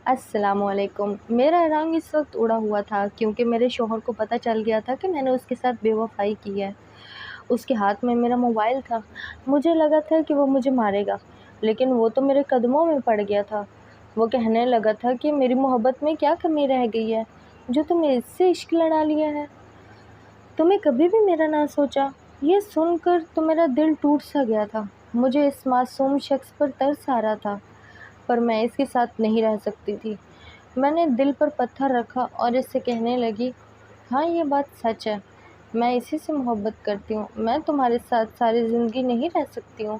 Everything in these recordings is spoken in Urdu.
السلام علیکم۔ میرا رنگ اس وقت اڑا ہوا تھا کیونکہ میرے شوہر کو پتہ چل گیا تھا کہ میں نے اس کے ساتھ بے وفائی کی ہے۔ اس کے ہاتھ میں میرا موبائل تھا۔ مجھے لگا تھا کہ وہ مجھے مارے گا، لیکن وہ تو میرے قدموں میں پڑ گیا تھا۔ وہ کہنے لگا تھا کہ میری محبت میں کیا کمی رہ گئی ہے جو تم نے اس سے عشق لڑا لیا ہے۔ تمہیں کبھی بھی میرا نہ سوچا۔ یہ سن کر تو میرا دل ٹوٹ سا گیا تھا۔ مجھے اس معصوم شخص پر ترس آ رہا تھا، پر میں اس کے ساتھ نہیں رہ سکتی تھی۔ میں نے دل پر پتھر رکھا اور اس سے کہنے لگی، ہاں یہ بات سچ ہے، میں اسی سے محبت کرتی ہوں۔ میں تمہارے ساتھ ساری زندگی نہیں رہ سکتی ہوں۔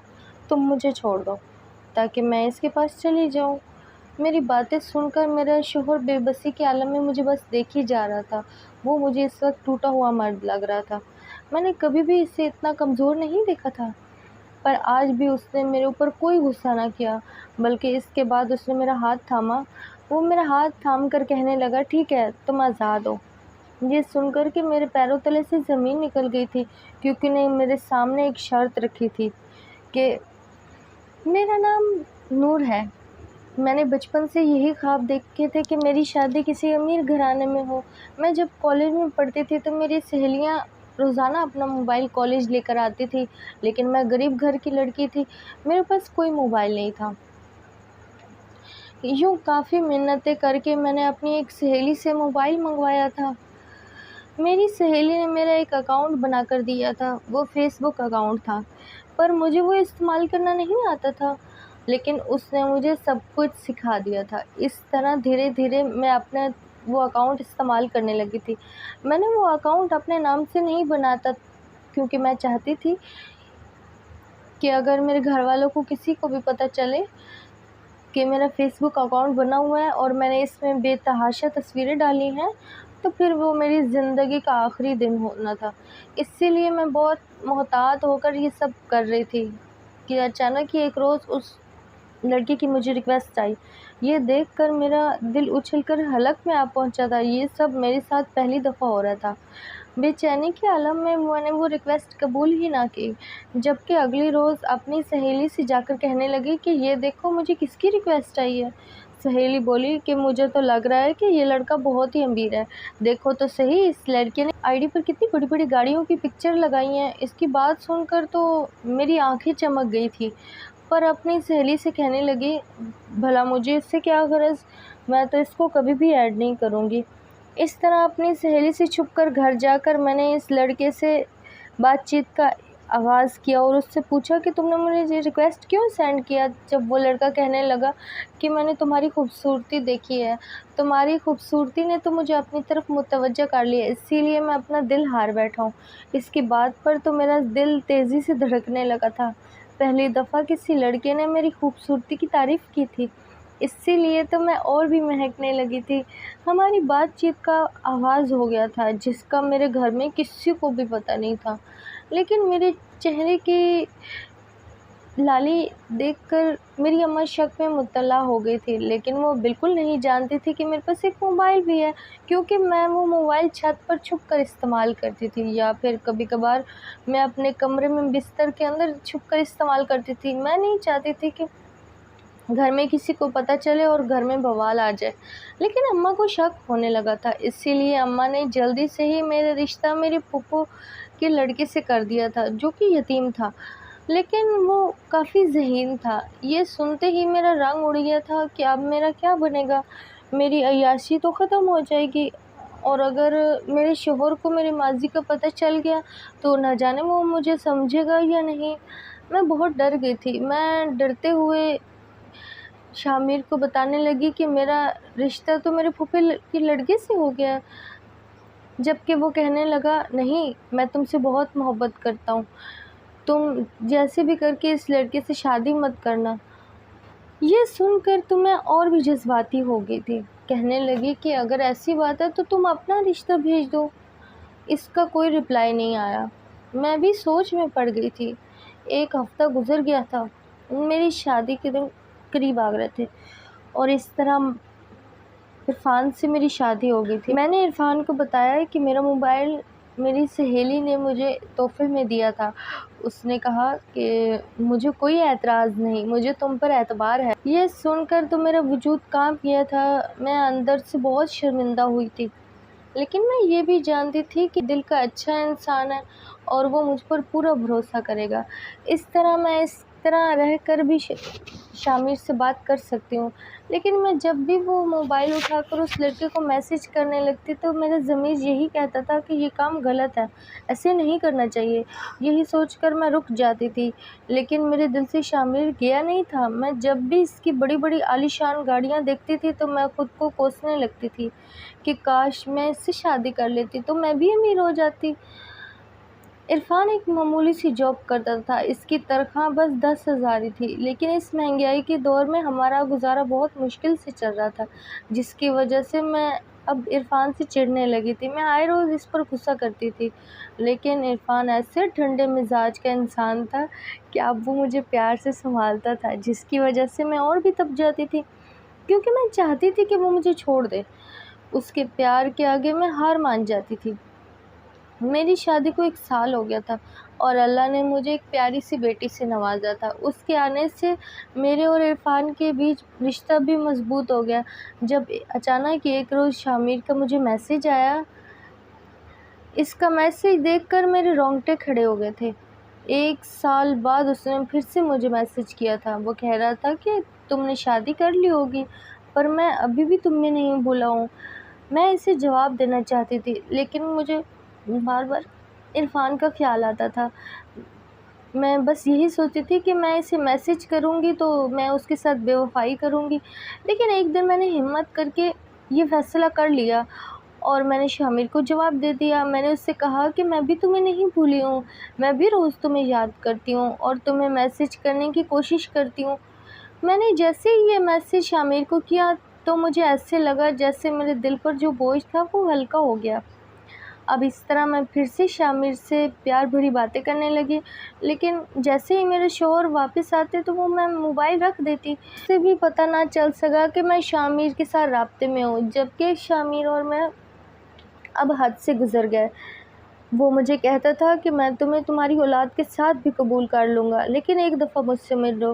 تم مجھے چھوڑ دو تاکہ میں اس کے پاس چلی جاؤں۔ میری باتیں سن کر میرا شوہر بے بسی کے عالم میں مجھے بس دیکھ ہی جا رہا تھا۔ وہ مجھے اس وقت ٹوٹا ہوا مرد لگ رہا تھا۔ میں نے کبھی بھی اسے اتنا کمزور نہیں دیکھا تھا، پر آج بھی اس نے میرے اوپر کوئی غصہ نہ کیا، بلکہ اس کے بعد اس نے میرا ہاتھ تھاما۔ وہ میرا ہاتھ تھام کر کہنے لگا، ٹھیک ہے، تم آزاد ہو۔ یہ سن کر کہ میرے پیروں تلے سے زمین نکل گئی تھی، کیونکہ نے میرے سامنے ایک شرط رکھی تھی کہ میرا نام نور ہے۔ میں نے بچپن سے یہی خواب دیکھے تھے کہ میری شادی کسی امیر گھرانے میں ہو۔ میں جب کالج میں پڑھتی تھی تو میری سہیلیاں روزانہ اپنا موبائل کالج لے کر آتی تھی، لیکن میں غریب گھر کی لڑکی تھی، میرے پاس کوئی موبائل نہیں تھا۔ یوں کافی منتیں کر کے میں نے اپنی ایک سہیلی سے موبائل منگوایا تھا۔ میری سہیلی نے میرا ایک اکاؤنٹ بنا کر دیا تھا۔ وہ فیس بک اکاؤنٹ تھا، پر مجھے وہ استعمال کرنا نہیں آتا تھا، لیکن اس نے مجھے سب کچھ سکھا دیا تھا۔ اس طرح دھیرے دھیرے میں اپنا وہ اکاؤنٹ استعمال کرنے لگی تھی۔ میں نے وہ اکاؤنٹ اپنے نام سے نہیں بناتا کیونکہ میں چاہتی تھی کہ اگر میرے گھر والوں کو کسی کو بھی پتہ چلے کہ میرا فیس بک اکاؤنٹ بنا ہوا ہے اور میں نے اس میں بے تحاشا تصویریں ڈالی ہیں، تو پھر وہ میری زندگی کا آخری دن ہونا تھا۔ اسی لیے میں بہت محتاط ہو کر یہ سب کر رہی تھی کہ اچانک ہی ایک روز اس لڑکی کی مجھے ریکویسٹ آئی۔ یہ دیکھ کر میرا دل اچھل کر حلق میں آ پہنچا تھا۔ یہ سب میرے ساتھ پہلی دفعہ ہو رہا تھا۔ بے چینی کے عالم میں میں نے وہ ریکویسٹ قبول ہی نہ کی، جبکہ اگلی روز اپنی سہیلی سے جا کر کہنے لگی کہ یہ دیکھو مجھے کس کی ریکویسٹ آئی ہے۔ سہیلی بولی کہ مجھے تو لگ رہا ہے کہ یہ لڑکا بہت ہی امیر ہے، دیکھو تو صحیح، اس لڑکے نے آئی ڈی پر کتنی بڑی بڑی گاڑیوں کی پکچر لگائی ہیں۔ اس کی بات سن کر تو میری آنکھیں چمک گئی تھی، پر اپنی سہیلی سے کہنے لگی، بھلا مجھے اس سے کیا غرض، میں تو اس کو کبھی بھی ایڈ نہیں کروں گی۔ اس طرح اپنی سہیلی سے چھپ کر گھر جا کر میں نے اس لڑکے سے بات چیت کا آغاز کیا اور اس سے پوچھا کہ تم نے مجھے یہ ریکویسٹ کیوں سینڈ کیا؟ جب وہ لڑکا کہنے لگا کہ میں نے تمہاری خوبصورتی دیکھی ہے، تمہاری خوبصورتی نے تو مجھے اپنی طرف متوجہ کر لیا، اسی لیے میں اپنا دل ہار بیٹھا ہوں۔ اس کی بات پر تو میرا دل تیزی سے دھڑکنے لگا تھا۔ پہلی دفعہ کسی لڑکے نے میری خوبصورتی کی تعریف کی تھی، اسی لیے تو میں اور بھی مہکنے لگی تھی۔ ہماری بات چیت کا آغاز ہو گیا تھا، جس کا میرے گھر میں کسی کو بھی پتہ نہیں تھا، لیکن میرے چہرے کی لالی دیکھ کر میری اماں شک میں مبتلا ہو گئی تھی، لیکن وہ بالکل نہیں جانتی تھی کہ میرے پاس ایک موبائل بھی ہے، کیونکہ میں وہ موبائل چھت پر چھپ کر استعمال کرتی تھی، یا پھر کبھی کبھار میں اپنے کمرے میں بستر کے اندر چھپ کر استعمال کرتی تھی۔ میں نہیں چاہتی تھی کہ گھر میں کسی کو پتہ چلے اور گھر میں بوال آ جائے، لیکن اماں کو شک ہونے لگا تھا، اسی لیے اماں نے جلدی سے ہی میرا رشتہ میری پھپھو کے لڑکے سے کر دیا تھا، جو کہ یتیم تھا، لیکن وہ کافی ذہین تھا۔ یہ سنتے ہی میرا رنگ اڑ گیا تھا کہ اب میرا کیا بنے گا، میری عیاشی تو ختم ہو جائے گی، اور اگر میرے شوہر کو میرے ماضی کا پتہ چل گیا تو نہ جانے وہ مجھے سمجھے گا یا نہیں۔ میں بہت ڈر گئی تھی۔ میں ڈرتے ہوئے شامر کو بتانے لگی کہ میرا رشتہ تو میرے پھوپھے کے لڑکے سے ہو گیا ہے، جبکہ وہ کہنے لگا، نہیں، میں تم سے بہت محبت کرتا ہوں، تم جیسے بھی کر کے اس لڑکے سے شادی مت کرنا۔ یہ سن کر تو میں اور بھی جذباتی ہو گئی تھی۔ کہنے لگی کہ اگر ایسی بات ہے تو تم اپنا رشتہ بھیج دو۔ اس کا کوئی رپلائی نہیں آیا۔ میں بھی سوچ میں پڑ گئی تھی۔ ایک ہفتہ گزر گیا تھا، میری شادی کے دن قریب آ رہے تھے، اور اس طرح عرفان سے میری شادی ہو گئی تھی۔ میں نے عرفان کو بتایا کہ میرا موبائل میری سہیلی نے مجھے تحفے میں دیا تھا۔ اس نے کہا کہ مجھے کوئی اعتراض نہیں، مجھے تم پر اعتبار ہے۔ یہ سن کر تو میرا وجود کانپ گیا تھا، میں اندر سے بہت شرمندہ ہوئی تھی، لیکن میں یہ بھی جانتی تھی کہ دل کا اچھا انسان ہے اور وہ مجھ پر پورا بھروسہ کرے گا۔ اس طرح رہ کر بھی شامر سے بات کر سکتی ہوں، لیکن میں جب بھی وہ موبائل اٹھا کر اس لڑکے کو میسج کرنے لگتی تو میرا ضمیر یہی کہتا تھا کہ یہ کام غلط ہے، ایسے نہیں کرنا چاہیے۔ یہی سوچ کر میں رک جاتی تھی، لیکن میرے دل سے شامر گیا نہیں تھا۔ میں جب بھی اس کی بڑی بڑی عالی شان گاڑیاں دیکھتی تھی تو میں خود کو کوسنے لگتی تھی کہ کاش میں اس سے شادی کر لیتی تو میں بھی امیر ہو جاتی۔ عرفان ایک معمولی سی جاب کرتا تھا، اس کی تنخواہ بس 10,000 ہی تھی، لیکن اس مہنگائی کے دور میں ہمارا گزارا بہت مشکل سے چل رہا تھا، جس کی وجہ سے میں اب عرفان سے چڑھنے لگی تھی۔ میں آئے روز اس پر غصہ کرتی تھی، لیکن عرفان ایسے ٹھنڈے مزاج کا انسان تھا کہ اب وہ مجھے پیار سے سنبھالتا تھا، جس کی وجہ سے میں اور بھی تپ جاتی تھی، کیونکہ میں چاہتی تھی کہ وہ مجھے چھوڑ دے۔ اس کے پیار کے آگے میں ہار مان جاتی تھی۔ میری شادی کو 1 سال ہو گیا تھا اور اللہ نے مجھے ایک پیاری سی بیٹی سے نوازا تھا۔ اس کے آنے سے میرے اور عرفان کے بیچ رشتہ بھی مضبوط ہو گیا۔ جب اچانک ایک روز شامر کا مجھے میسج آیا، اس کا میسج دیکھ کر میرے رونگٹے کھڑے ہو گئے تھے۔ 1 سال بعد اس نے پھر سے مجھے میسج کیا تھا۔ وہ کہہ رہا تھا کہ تم نے شادی کر لی ہوگی، پر میں ابھی بھی تمہیں نہیں بھولا ہوں۔ میں اسے جواب دینا چاہتی تھی، لیکن مجھے بار بار عرفان کا خیال آتا تھا۔ میں بس یہی سوچتی تھی کہ میں اسے میسج کروں گی تو میں اس کے ساتھ بے وفائی کروں گی، لیکن ایک دن میں نے ہمت کر کے یہ فیصلہ کر لیا اور میں نے شامر کو جواب دے دیا۔ میں نے اس سے کہا کہ میں بھی تمہیں نہیں بھولی ہوں، میں بھی روز تمہیں یاد کرتی ہوں اور تمہیں میسج کرنے کی کوشش کرتی ہوں۔ میں نے جیسے ہی یہ میسج شامر کو کیا تو مجھے ایسے لگا جیسے میرے دل پر جو بوجھ تھا وہ ہلکا ہو گیا۔ اب اس طرح میں پھر سے شامر سے پیار بھری باتیں کرنے لگی، لیکن جیسے ہی میرے شوہر واپس آتے تو وہ میں موبائل رکھ دیتی۔ اسے بھی پتہ نہ چل سکا کہ میں شامر کے ساتھ رابطے میں ہوں، جبکہ شامر اور میں اب حد سے گزر گئے۔ وہ مجھے کہتا تھا کہ میں تمہیں تمہاری اولاد کے ساتھ بھی قبول کر لوں گا، لیکن ایک دفعہ مجھ سے مل لو۔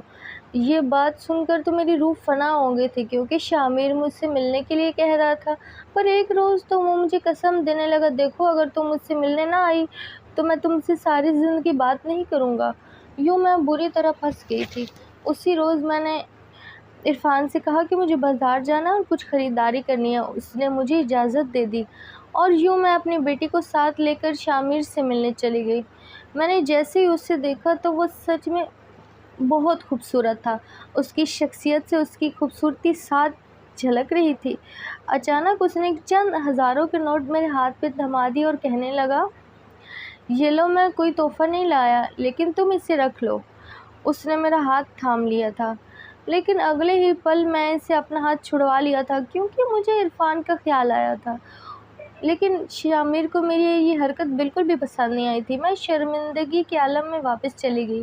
یہ بات سن کر تو میری روح فنا ہو گئی تھی، کیونکہ شامر مجھ سے ملنے کے لیے کہہ رہا تھا، پر ایک روز تو وہ مجھے قسم دینے لگا، دیکھو اگر تم مجھ سے ملنے نہ آئی تو میں تم سے ساری زندگی بات نہیں کروں گا۔ یوں میں بری طرح پھنس گئی تھی۔ اسی روز میں نے عرفان سے کہا کہ مجھے بازار جانا اور کچھ خریداری کرنی ہے۔ اس نے مجھے اجازت دے دی اور یوں میں اپنی بیٹی کو ساتھ لے کر شامر سے ملنے چلی گئی۔ میں نے جیسے ہی اسے دیکھا تو وہ سچ میں بہت خوبصورت تھا۔ اس کی شخصیت سے اس کی خوبصورتی ساتھ جھلک رہی تھی۔ اچانک اس نے چند ہزاروں کے نوٹ میرے ہاتھ پہ تھما دی اور کہنے لگا، یہ لو، میں کوئی تحفہ نہیں لایا، لیکن تم اسے رکھ لو۔ اس نے میرا ہاتھ تھام لیا تھا، لیکن اگلے ہی پل میں اسے اپنا ہاتھ چھڑوا لیا تھا، کیونکہ مجھے عرفان کا خیال آیا تھا۔ لیکن شامر کو میری یہ حرکت بالکل بھی پسند نہیں آئی تھی۔ میں شرمندگی کے عالم میں واپس چلی گئی،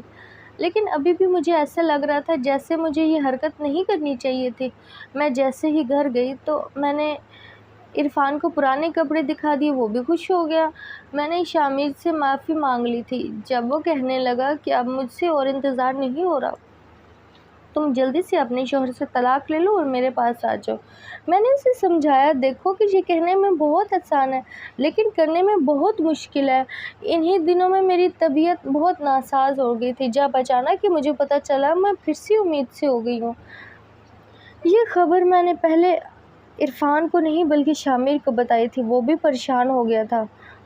لیکن ابھی بھی مجھے ایسا لگ رہا تھا جیسے مجھے یہ حرکت نہیں کرنی چاہیے تھی۔ میں جیسے ہی گھر گئی تو میں نے عرفان کو پرانے کپڑے دکھا دیے، وہ بھی خوش ہو گیا۔ میں نے شامر سے معافی مانگ لی تھی جب وہ کہنے لگا کہ اب مجھ سے اور انتظار نہیں ہو رہا، تم جلدی سے اپنے شوہر سے طلاق لے لو اور میرے پاس آ جاؤ۔ میں نے اسے سمجھایا، دیکھو کہ یہ کہنے میں بہت آسان ہے لیکن کرنے میں بہت مشکل ہے۔ انہی دنوں میں میری طبیعت بہت ناساز ہو گئی تھی، جب اچانک ہی مجھے پتہ چلا میں پھر سے امید سے ہو گئی ہوں۔ یہ خبر میں نے پہلے عرفان کو نہیں بلکہ شامر کو بتائی تھی، وہ بھی پریشان ہو گیا تھا۔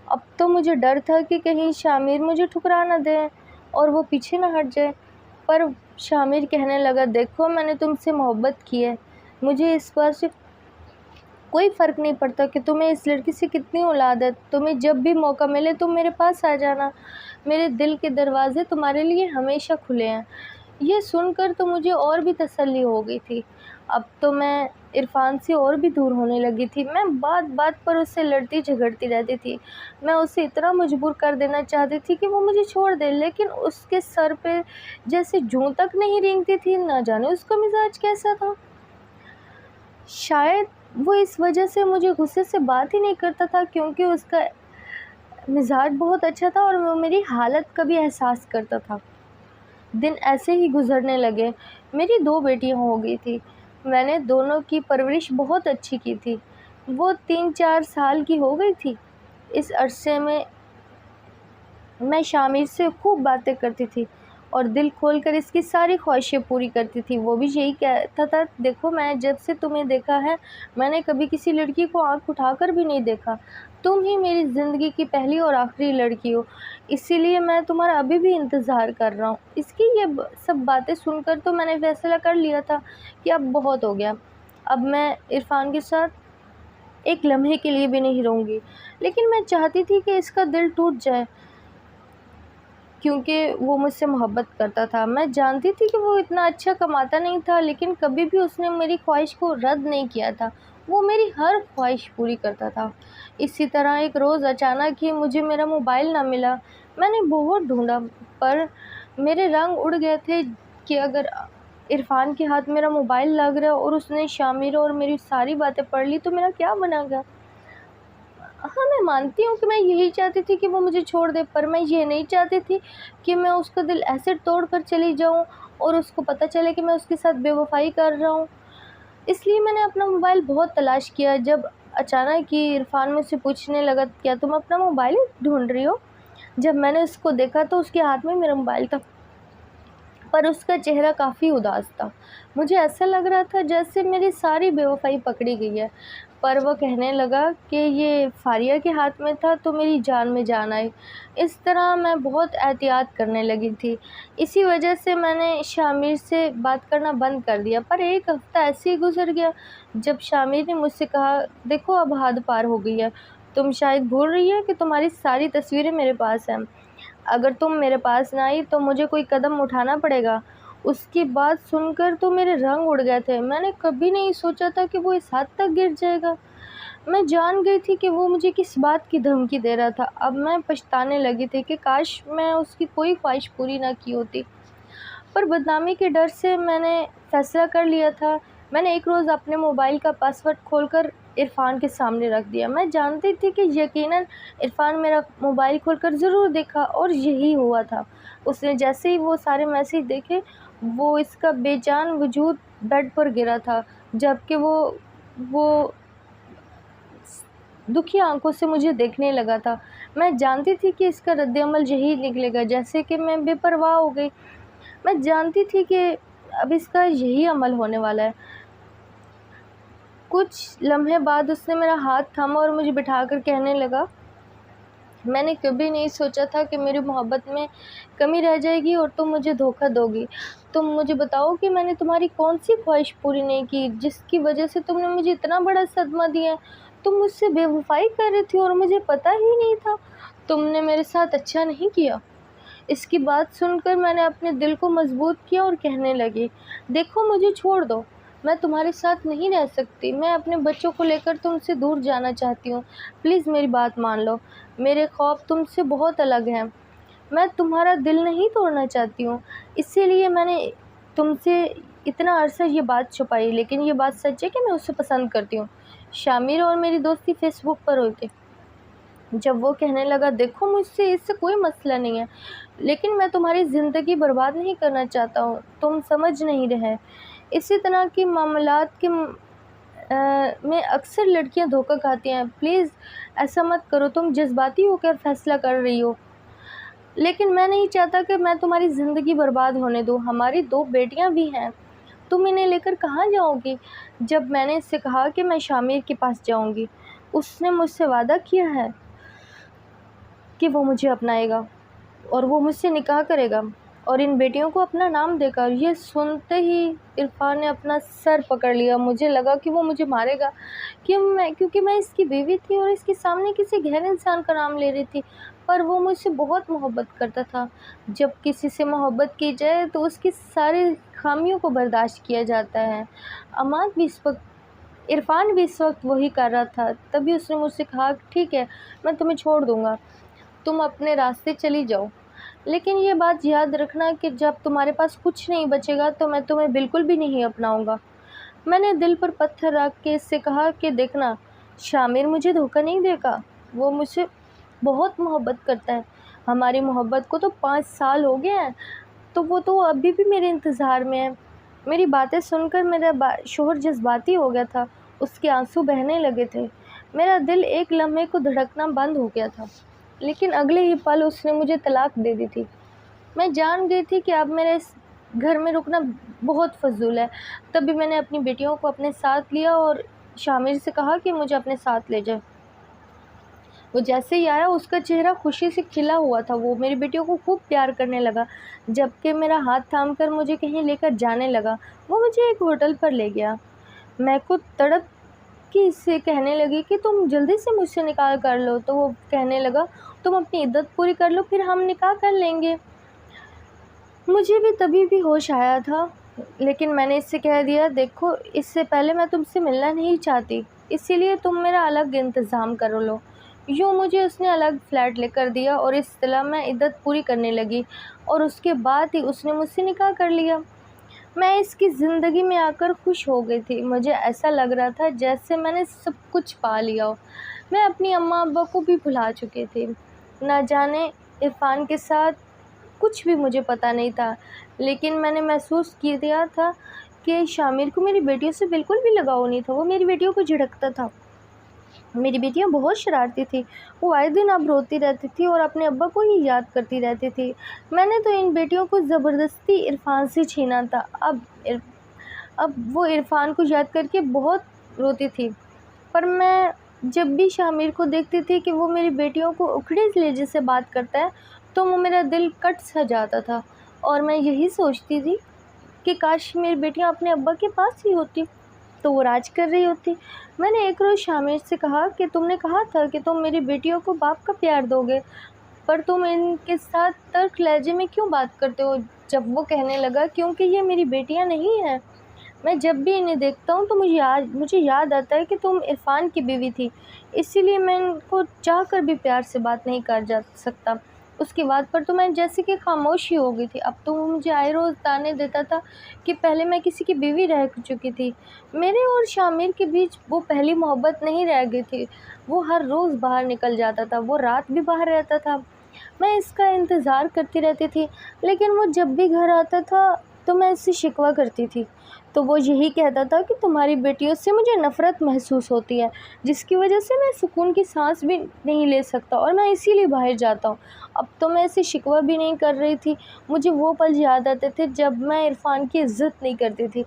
اب تو مجھے ڈر تھا کہ کہیں شامر مجھے ٹھکرا نہ دے اور وہ پیچھے نہ ہٹ جائے، پر شامر کہنے لگا، دیکھو میں نے تم سے محبت کی ہے، مجھے اس بات سے کوئی فرق نہیں پڑتا کہ تمہیں اس لڑکی سے کتنی اولاد ہے، تمہیں جب بھی موقع ملے تم میرے پاس آ جانا، میرے دل کے دروازے تمہارے لیے ہمیشہ کھلے ہیں۔ یہ سن کر تو مجھے اور بھی تسلی ہو گئی تھی۔ اب تو میں عرفان سے اور بھی دور ہونے لگی تھی۔ میں بات بات پر اس سے لڑتی جھگڑتی رہتی تھی۔ میں اسے اتنا مجبور کر دینا چاہتی تھی کہ وہ مجھے چھوڑ دے، لیکن اس کے سر پہ جیسے جوں تک نہیں رینگتی تھی۔ نہ جانے اس کا مزاج کیسا تھا، شاید وہ اس وجہ سے مجھے غصے سے بات ہی نہیں کرتا تھا، کیونکہ اس کا مزاج بہت اچھا تھا اور وہ میری حالت کا بھی احساس کرتا تھا۔ دن ایسے ہی گزرنے لگے۔ میری 2 بیٹیاں ہو گئی تھیں۔ میں نے دونوں کی پرورش بہت اچھی کی تھی۔ وہ 3-4 سال کی ہو گئی تھی۔ اس عرصے میں شامر سے خوب باتیں کرتی تھی اور دل کھول کر اس کی ساری خواہشیں پوری کرتی تھی۔ وہ بھی یہی کہتا تھا، دیکھو میں جب سے تمہیں دیکھا ہے میں نے کبھی کسی لڑکی کو آنکھ اٹھا کر بھی نہیں دیکھا۔ تم ہی میری زندگی کی پہلی اور آخری لڑکی ہو، اسی لیے میں تمہارا ابھی بھی انتظار کر رہا ہوں۔ اس کی یہ سب باتیں سن کر تو میں نے فیصلہ کر لیا تھا کہ اب بہت ہو گیا، اب میں عرفان کے ساتھ ایک لمحے کے لیے بھی نہیں رہوں گی۔ لیکن میں چاہتی تھی کہ اس کا دل ٹوٹ جائے، کیونکہ وہ مجھ سے محبت کرتا تھا۔ میں جانتی تھی کہ وہ اتنا اچھا کماتا نہیں تھا، لیکن کبھی بھی اس نے میری خواہش کو رد نہیں کیا تھا۔ وہ میری ہر خواہش پوری کرتا تھا۔ اسی طرح ایک روز اچانک ہی مجھے میرا موبائل نہ ملا۔ میں نے بہت ڈھونڈا، پر میرے رنگ اڑ گئے تھے کہ اگر عرفان کے ہاتھ میرا موبائل لگ رہا اور اس نے شامر اور میری ساری باتیں پڑھ لی تو میرا کیا بنا گا؟ ہاں، میں مانتی ہوں کہ میں یہی چاہتی تھی کہ وہ مجھے چھوڑ دے، پر میں یہ نہیں چاہتی تھی کہ میں اس کا دل ایسے توڑ کر چلی جاؤں اور اس کو پتہ چلے کہ میں اس کے ساتھ بے وفائی کر رہا ہوں۔ اس لیے میں نے اپنا موبائل بہت تلاش کیا۔ جب اچانک ہی عرفان مجھ سے پوچھنے لگا، کیا تم اپنا موبائل ڈھونڈ رہی ہو؟ جب میں نے اس کو دیکھا تو اس کے ہاتھ میں میرا موبائل تھا، پر اس کا چہرہ کافی اداس تھا۔ مجھے ایسا لگ رہا تھا جیسے میری ساری بے وفائی پکڑی گئی ہے۔ پر وہ کہنے لگا کہ یہ فاریہ کے ہاتھ میں تھا تو میری جان میں جان آئی۔ اس طرح میں بہت احتیاط کرنے لگی تھی۔ اسی وجہ سے میں نے شامر سے بات کرنا بند کر دیا۔ پر ایک ہفتہ ایسے ہی گزر گیا جب شامر نے مجھ سے کہا، دیکھو اب حد پار ہو گئی ہے، تم شاید بھول رہی ہو کہ تمہاری ساری تصویریں میرے پاس ہیں، اگر تم میرے پاس نہ آئی تو مجھے کوئی قدم اٹھانا پڑے گا۔ اس کی بات سن کر تو میرے رنگ اڑ گئے تھے۔ میں نے کبھی نہیں سوچا تھا کہ وہ اس حد تک گر جائے گا۔ میں جان گئی تھی کہ وہ مجھے کس بات کی دھمکی دے رہا تھا۔ اب میں پچھتانے لگی تھی کہ کاش میں اس کی کوئی خواہش پوری نہ کی ہوتی، پر بدنامی کے ڈر سے میں نے فیصلہ کر لیا تھا۔ میں نے ایک روز اپنے موبائل کا پاس ورڈ کھول کر عرفان کے سامنے رکھ دیا۔ میں جانتی تھی کہ یقیناً عرفان میرا موبائل کھول کر ضرور دیکھا، اور یہی ہوا تھا۔ اس نے جیسے ہی وہ سارے میسیج دیکھے، وہ اس کا بے جان وجود بیڈ پر گرا تھا، جبکہ وہ دکھی آنکھوں سے مجھے دیکھنے لگا تھا۔ میں جانتی تھی کہ اس کا رد عمل یہی نکلے گا، جیسے کہ میں بے پرواہ ہو گئی۔ میں جانتی تھی کہ اب اس کا یہی عمل ہونے والا ہے۔ کچھ لمحے بعد اس نے میرا ہاتھ تھاما اور مجھے بٹھا کر کہنے لگا، میں نے کبھی نہیں سوچا تھا کہ میری محبت میں کمی رہ جائے گی اور تم مجھے دھوکہ دو گی۔ تم مجھے بتاؤ کہ میں نے تمہاری کون سی خواہش پوری نہیں کی جس کی وجہ سے تم نے مجھے اتنا بڑا صدمہ دیا ہے؟ تم مجھ سے بے وفائی کر رہی تھی اور مجھے پتہ ہی نہیں تھا۔ تم نے میرے ساتھ اچھا نہیں کیا۔ اس کی بات سن کر میں نے اپنے دل کو مضبوط کیا اور کہنے لگی، دیکھو مجھے چھوڑ دو، میں تمہارے ساتھ نہیں رہ سکتی۔ میں اپنے بچوں کو لے کر تم سے دور جانا چاہتی ہوں۔ پلیز میری بات مان لو۔ میرے خواب تم سے بہت الگ ہیں۔ میں تمہارا دل نہیں توڑنا چاہتی ہوں، اسی لیے میں نے تم سے اتنا عرصہ یہ بات چھپائی، لیکن یہ بات سچ ہے کہ میں اسے پسند کرتی ہوں۔ شامر اور میری دوستی فیس بک پر ہوئی تھی۔ جب وہ کہنے لگا، دیکھو مجھ سے اس سے کوئی مسئلہ نہیں ہے، لیکن میں تمہاری زندگی برباد نہیں کرنا چاہتا ہوں، تم سمجھ نہیں رہے۔ اسی طرح کے معاملات میں اکثر لڑکیاں دھوکہ کھاتی ہیں۔ پلیز ایسا مت کرو، تم جذباتی ہو کر فیصلہ کر رہی ہو، لیکن میں نہیں چاہتا کہ میں تمہاری زندگی برباد ہونے دوں۔ ہماری 2 بیٹیاں بھی ہیں، تم انہیں لے کر کہاں جاؤ گی؟ جب میں نے اس سے کہا کہ میں شامر کے پاس جاؤں گی، اس نے مجھ سے وعدہ کیا ہے کہ وہ مجھے اپنائے گا اور وہ مجھ سے نکاح کرے گا اور ان بیٹیوں کو اپنا نام دے گا۔ یہ سنتے ہی عرفان نے اپنا سر پکڑ لیا۔ مجھے لگا کہ وہ مجھے مارے گا، کیونکہ میں اس کی بیوی تھی اور اس کے سامنے کسی غیر انسان کا نام لے رہی تھی، پر وہ مجھ سے بہت محبت کرتا تھا۔ جب کسی سے محبت کی جائے تو اس کی ساری خامیوں کو برداشت کیا جاتا ہے۔ عرفان بھی اس وقت وہی کر رہا تھا۔ تبھی اس نے مجھ سے کہا، ٹھیک ہے میں تمہیں چھوڑ دوں گا، تم اپنے راستے چلی جاؤ، لیکن یہ بات یاد رکھنا کہ جب تمہارے پاس کچھ نہیں بچے گا تو میں تمہیں بالکل بھی نہیں اپناؤں گا۔ میں نے دل پر پتھر رکھ کے اس سے کہا کہ دیکھنا، شامر مجھے دھوکہ نہیں دے گا، وہ بہت محبت کرتا ہے. ہماری محبت کو تو 5 سال ہو گئے ہیں، تو وہ تو ابھی بھی میرے انتظار میں ہے. میری باتیں سن کر میرا شوہر جذباتی ہو گیا تھا. اس کے آنسو بہنے لگے تھے. میرا دل ایک لمحے کو دھڑکنا بند ہو گیا تھا، لیکن اگلے ہی پل اس نے مجھے طلاق دے دی تھی. میں جان گئی تھی کہ اب میرے اس گھر میں رکنا بہت فضول ہے. تبھی میں نے اپنی بیٹیوں کو اپنے ساتھ لیا اور شامر سے کہا کہ مجھے اپنے ساتھ لے جائے. وہ جیسے ہی آیا اس کا چہرہ خوشی سے کھلا ہوا تھا. وہ میری بیٹیوں کو خوب پیار کرنے لگا، جبکہ میرا ہاتھ تھام کر مجھے کہیں لے کر جانے لگا. وہ مجھے ایک ہوٹل پر لے گیا. میں خود تڑپ کی سے کہنے لگی کہ تم جلدی سے مجھ سے نکاح کر لو. تو وہ کہنے لگا تم اپنی عدت پوری کر لو، پھر ہم نکاح کر لیں گے. مجھے بھی تبھی بھی ہوش آیا تھا، لیکن میں نے اس سے کہہ دیا دیکھو اس سے پہلے میں تم سے ملنا نہیں چاہتی، اسی لیے تم میرا الگ انتظام کر لو. یوں مجھے اس نے الگ فلیٹ لے کر دیا اور اس طرح میں عدت پوری کرنے لگی، اور اس کے بعد ہی اس نے مجھ سے نکاح کر لیا. میں اس کی زندگی میں آ کر خوش ہو گئی تھی. مجھے ایسا لگ رہا تھا جیسے میں نے سب کچھ پا لیا ہو. میں اپنی اماں ابا کو بھی بھلا چکی تھی. نہ جانے عرفان کے ساتھ کچھ بھی مجھے پتہ نہیں تھا، لیکن میں نے محسوس کیا تھا کہ شامر کو میری بیٹیوں سے بالکل بھی لگاؤ نہیں تھا. وہ میری بیٹیوں کو جھڑکتا تھا. میری بیٹیاں بہت شرارتی تھیں. وہ آئے دن اب روتی رہتی تھی اور اپنے ابا کو ہی یاد کرتی رہتی تھی. میں نے تو ان بیٹیوں کو زبردستی عرفان سے چھینا تھا. اب وہ عرفان کو یاد کر کے بہت روتی تھی. پر میں جب بھی شامر کو دیکھتی تھی کہ وہ میری بیٹیوں کو اکھڑے لہجے سے بات کرتا ہے تو وہ میرا دل کٹ سا جاتا تھا، اور میں یہی سوچتی تھی کہ کاش میری بیٹیاں اپنے ابا کے پاس ہی ہوتی تو وہ راج کر رہی ہوتی. میں نے ایک روز شامر سے کہا کہ تم نے کہا تھا کہ تم میری بیٹیوں کو باپ کا پیار دو گے، پر تم ان کے ساتھ تلخ لہجے میں کیوں بات کرتے ہو؟ جب وہ کہنے لگا کیونکہ یہ میری بیٹیاں نہیں ہیں. میں جب بھی انہیں دیکھتا ہوں تو مجھے یاد آتا ہے کہ تم عرفان کی بیوی تھی، اسی لیے میں ان کو چاہ کر بھی پیار سے بات نہیں کر جا سکتا. اس کی بات پر تو میں جیسے کہ خاموش ہی ہو گئی تھی. اب تو وہ مجھے آئے روز تانے دیتا تھا کہ پہلے میں کسی کی بیوی رہ چکی تھی. میرے اور شامر کے بیچ وہ پہلی محبت نہیں رہ گئی تھی. وہ ہر روز باہر نکل جاتا تھا، وہ رات بھی باہر رہتا تھا. میں اس کا انتظار کرتی رہتی تھی، لیکن وہ جب بھی گھر آتا تھا تو میں اس سے شکوہ کرتی تھی تو وہ یہی کہتا تھا کہ تمہاری بیٹیوں سے مجھے نفرت محسوس ہوتی ہے، جس کی وجہ سے میں سکون کی سانس بھی نہیں لے سکتا اور میں اسی لیے باہر جاتا ہوں. اب تو میں اسے شکوہ بھی نہیں کر رہی تھی. مجھے وہ پل یاد آتے تھے جب میں عرفان کی عزت نہیں کرتی تھی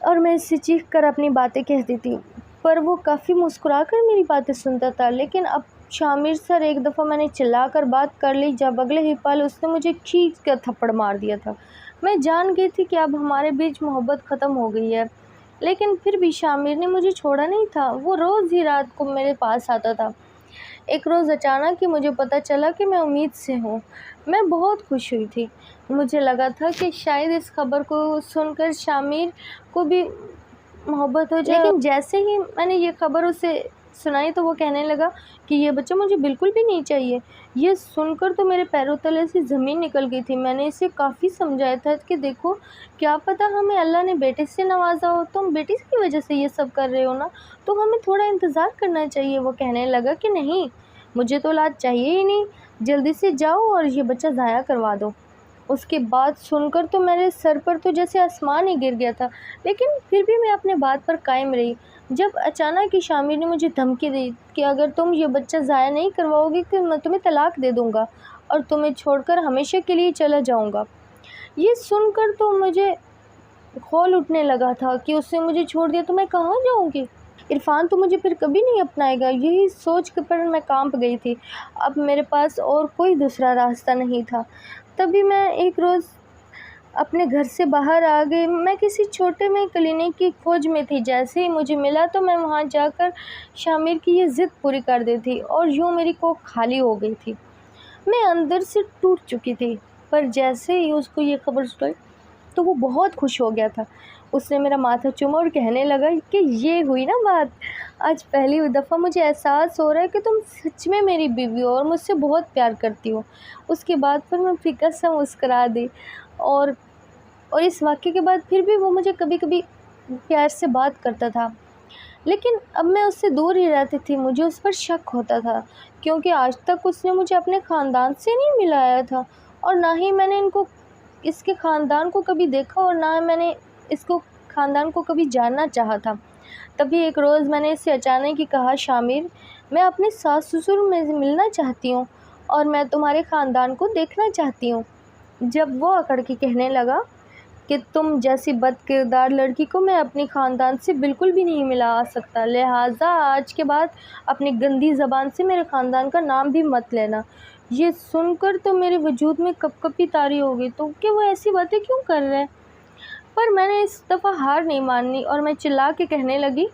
اور میں اس سے چیخ کر اپنی باتیں کہتی تھی، پر وہ کافی مسکرا کر میری باتیں سنتا تھا. لیکن اب شامر سر ایک دفعہ میں نے چلا کر بات کر لی جب اگلے ہی پل اس نے مجھے کھینچ کر تھپڑ مار دیا تھا. میں جان گئی تھی کہ اب ہمارے بیچ محبت ختم ہو گئی ہے، لیکن پھر بھی شامر نے مجھے چھوڑا نہیں تھا. وہ روز ہی رات کو میرے پاس آتا تھا. ایک روز اچانک ہی مجھے پتہ چلا کہ میں امید سے ہوں. میں بہت خوش ہوئی تھی. مجھے لگا تھا کہ شاید اس خبر کو سن کر شامر کو بھی محبت ہو جائے، لیکن جیسے ہی میں نے یہ خبر اسے سنائی تو وہ کہنے لگا کہ یہ بچہ مجھے بالکل بھی نہیں چاہیے. یہ سن کر تو میرے پیروں تلے سے زمین نکل گئی تھی. میں نے اسے کافی سمجھایا تھا کہ دیکھو کیا پتہ ہمیں اللہ نے بیٹے سے نوازا ہو، تم بیٹی کی وجہ سے یہ سب کر رہے ہو نا، تو ہمیں تھوڑا انتظار کرنا چاہیے. وہ کہنے لگا کہ نہیں، مجھے تو اولاد چاہیے ہی نہیں، جلدی سے جاؤ اور یہ بچہ ضائع کروا دو. اس کی بات سن کر تو میرے سر پر تو جیسے آسمان ہی گر گیا تھا، لیکن پھر بھی میں اپنے بات پر قائم رہی. جب اچانک ہی شامر نے مجھے دھمکی دی کہ اگر تم یہ بچہ ضائع نہیں کرواؤ گی کہ میں تمہیں طلاق دے دوں گا اور تمہیں چھوڑ کر ہمیشہ کے لیے چلا جاؤں گا. یہ سن کر تو مجھے خول اٹھنے لگا تھا کہ اس نے مجھے چھوڑ دیا تو میں کہاں جاؤں گی. عرفان تو مجھے پھر کبھی نہیں اپنائے گا. یہی سوچ کر میں کانپ گئی تھی. اب میرے پاس اور کوئی دوسرا راستہ نہیں تھا. تبھی میں ایک روز اپنے گھر سے باہر آ گئی. میں کسی چھوٹے میں کلینک کی کھوج میں تھی. جیسے ہی مجھے ملا تو میں وہاں جا کر شامر کی یہ ضد پوری کر دی تھی اور یوں میری کوکھ خالی ہو گئی تھی. میں اندر سے ٹوٹ چکی تھی. پر جیسے ہی اس کو یہ خبر سنائی تو وہ بہت خوش ہو گیا تھا. اس نے میرا ماتھا چوما اور کہنے لگا کہ یہ ہوئی نا بات، آج پہلی دفعہ مجھے احساس ہو رہا ہے کہ تم سچ میں میری بیوی ہو اور مجھ سے بہت پیار کرتی ہو. اس کے بعد پر میں پھیکا سا مسکرا دی اور اس واقعے کے بعد پھر بھی وہ مجھے کبھی کبھی پیار سے بات کرتا تھا. لیکن اب میں اس سے دور ہی رہتی تھی. مجھے اس پر شک ہوتا تھا کیونکہ آج تک اس نے مجھے اپنے خاندان سے نہیں ملایا تھا اور نہ ہی میں نے اس کے خاندان کو کبھی دیکھا اور نہ میں نے اس کو خاندان کو کبھی جاننا چاہا تھا. تبھی ایک روز میں نے اس سے اچانک ہی کہا، شامر، میں اپنے ساس سسر میں ملنا چاہتی ہوں اور میں تمہارے خاندان کو دیکھنا چاہتی ہوں. جب وہ اکڑ کے کہنے لگا کہ تم جیسی بد کردار لڑکی کو میں اپنی خاندان سے بالکل بھی نہیں ملا سکتا، لہٰذا آج کے بعد اپنی گندی زبان سے میرے خاندان کا نام بھی مت لینا. یہ سن کر تو میرے وجود میں کپ کپی طاری ہو گئی تو کہ وہ ایسی باتیں کیوں کر رہے. پر میں نے اس دفعہ ہار نہیں مانی اور میں چلا کے کہنے لگی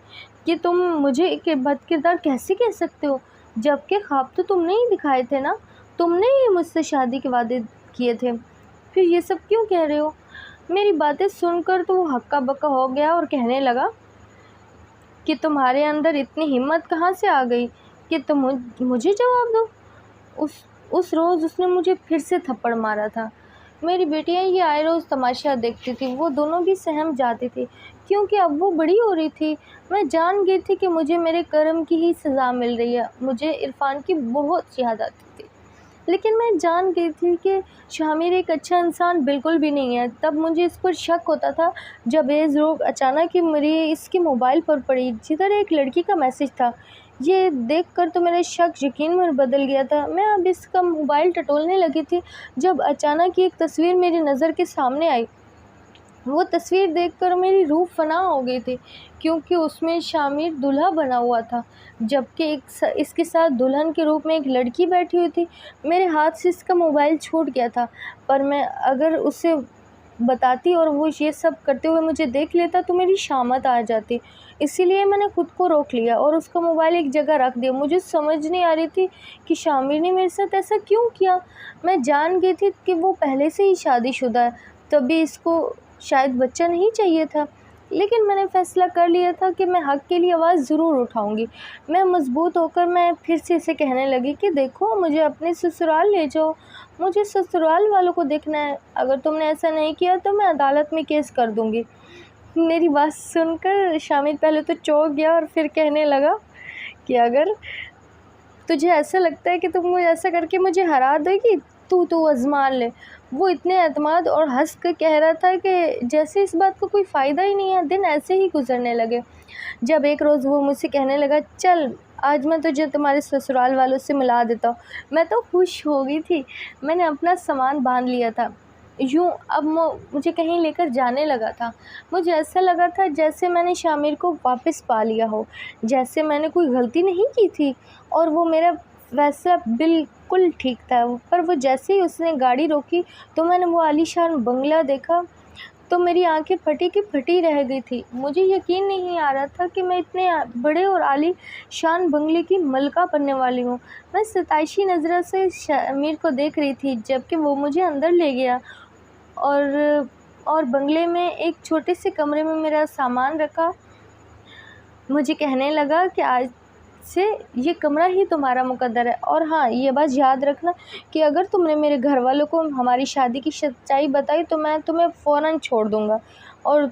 کہ تم مجھے کہ بد کردار کیسے کہہ سکتے ہو، جبکہ خواب تو تم نے ہی دکھائے تھے نا، تم نے ہی مجھ سے شادی کے وعدے کیے تھے، پھر یہ سب کیوں کہہ رہے ہو. میری باتیں سن کر تو وہ ہکا بکا ہو گیا اور کہنے لگا کہ تمہارے اندر اتنی ہمت کہاں سے آ گئی کہ تم مجھے جواب دو. اس روز اس نے مجھے پھر سے تھپڑ مارا تھا. میری بیٹیاں یہ آئے روز تماشا دیکھتی تھی. وہ دونوں بھی سہم جاتی تھی کیونکہ اب وہ بڑی ہو رہی تھی. میں جان گئی تھی کہ مجھے میرے کرم کی ہی سزا مل رہی ہے. مجھے عرفان کی بہت یاد آتی تھی، لیکن میں جان گئی تھی کہ شامر ایک اچھا انسان بالکل بھی نہیں ہے. تب مجھے اس پر شک ہوتا تھا جب ایک روز اچانک ہی میری اس کے موبائل پر پڑی جدھر ایک لڑکی کا میسج تھا. یہ دیکھ کر تو میرا شک یقین میں بدل گیا تھا. میں اب اس کا موبائل ٹٹولنے لگی تھی جب اچانک ہی ایک تصویر میری نظر کے سامنے آئی. وہ تصویر دیکھ کر میری روح فنا ہو گئی تھی کیونکہ اس میں شامر دلہا بنا ہوا تھا جبکہ اس کے ساتھ دلہن کے روپ میں ایک لڑکی بیٹھی ہوئی تھی. میرے ہاتھ سے اس کا موبائل چھوٹ گیا تھا، پر میں اگر اسے بتاتی اور وہ یہ سب کرتے ہوئے مجھے دیکھ لیتا تو میری شامت آ جاتی. اسی لیے میں نے خود کو روک لیا اور اس کا موبائل ایک جگہ رکھ دیا. مجھے سمجھ نہیں آ رہی تھی کہ شامر نے میرے ساتھ ایسا کیوں کیا. میں جان گئی تھی کہ وہ پہلے سے ہی شادی شدہ ہے، تبھی اس کو شاید بچہ نہیں چاہیے تھا، لیکن میں نے فیصلہ کر لیا تھا کہ میں حق کے لیے آواز ضرور اٹھاؤں گی. میں مضبوط ہو کر میں پھر سے اسے کہنے لگی کہ دیکھو، مجھے اپنے سسرال لے جاؤ، مجھے سسرال والوں کو دیکھنا ہے. اگر تم نے ایسا نہیں کیا تو میں عدالت میں کیس کر دوں گی. میری بات سن کر شامر پہلے تو چونک گیا اور پھر کہنے لگا کہ اگر تجھے ایسا لگتا ہے کہ تم مجھے ایسا کر کے مجھے ہرا دے گی تو آزما لے. وہ اتنے اعتماد اور ہنس کر کہہ رہا تھا کہ جیسے اس بات کا کوئی فائدہ ہی نہیں ہے. دن ایسے ہی گزرنے لگے جب ایک روز وہ مجھ سے کہنے لگا، چل آج میں تجھے تمہارے سسرال والوں سے ملا دیتا ہوں. میں تو خوش ہو گئی تھی. میں نے اپنا سامان باندھ لیا تھا. یوں اب مجھے کہیں لے کر جانے لگا تھا. مجھے ایسا لگا تھا جیسے میں نے شامر کو واپس پا لیا ہو، جیسے میں نے کوئی غلطی نہیں کی تھی اور وہ میرا فیصلہ بالکل ٹھیک تھا. پر وہ جیسے ہی اس نے گاڑی روکی تو میں نے وہ عالی شان بنگلہ دیکھا تو میری آنکھیں پھٹی کی پھٹی رہ گئی تھی. مجھے یقین نہیں آ رہا تھا کہ میں اتنے بڑے اور عالی شان بنگلے کی ملکہ بننے والی ہوں. میں ستائشی نظروں سے شامر کو دیکھ رہی تھی جبکہ وہ مجھے اندر لے گیا اور بنگلے میں ایک چھوٹے سے کمرے میں میرا سامان رکھا. مجھے کہنے لگا کہ آج سے یہ کمرہ ہی تمہارا مقدر ہے، اور ہاں، یہ بات یاد رکھنا کہ اگر تم نے میرے گھر والوں کو ہماری شادی کی سچائی بتائی تو میں تمہیں فوراً چھوڑ دوں گا، اور